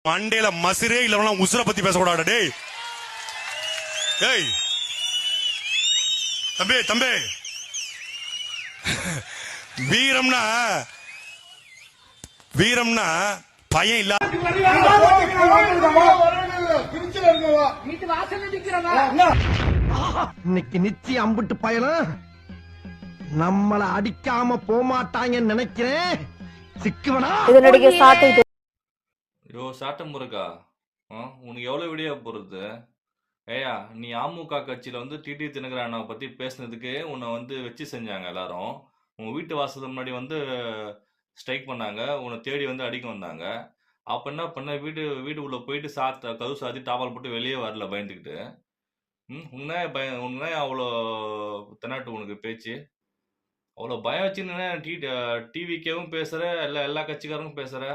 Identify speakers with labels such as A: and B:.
A: மண்டையில மசிரே இல்ல உசுர பத்தி பேசக்கூடாது. டேய் டேய் தம்பி தம்பி, வீரம்னா வீரம்னா பயம் இல்ல.
B: இன்னைக்கு நிச்சயம் அம்பிட்டு பயலும் நம்மள அடிக்காம போமாட்டாங்கன்னு நினைக்கிறேன். சிக்குவனா
C: இதனுடைய சாட்டை
D: ஐயோ சாட்டம் முருகா, உனக்கு எவ்வளோ வீடியோ போடுறது? ஏயா, நீ அமுக கட்சியில் வந்து டிடி தினகரனை பற்றி பேசுனதுக்கு உன்னை வந்து வச்சு செஞ்சாங்க எல்லாரும். உங்கள் வீட்டு வாசல் முன்னாடி வந்து ஸ்ட்ரைக் பண்ணாங்க, உன்னை தேடி வந்து அடிக்க வந்தாங்க. அப்போ என்ன பண்ண, வீட்டுக்குள்ளே போயிட்டு கதவு சாத்தி டாபால் போட்டு வெளியே வரல பயந்துக்கிட்டு. உன்னை அவ்வளோ தென்னாட்டு உனக்கு பேச்சு, அவ்வளோ பயம் வச்சுன்னு டிவிக்கேவும் பேசுகிற, எல்லா கட்சிக்காரங்களும் பேசுகிற.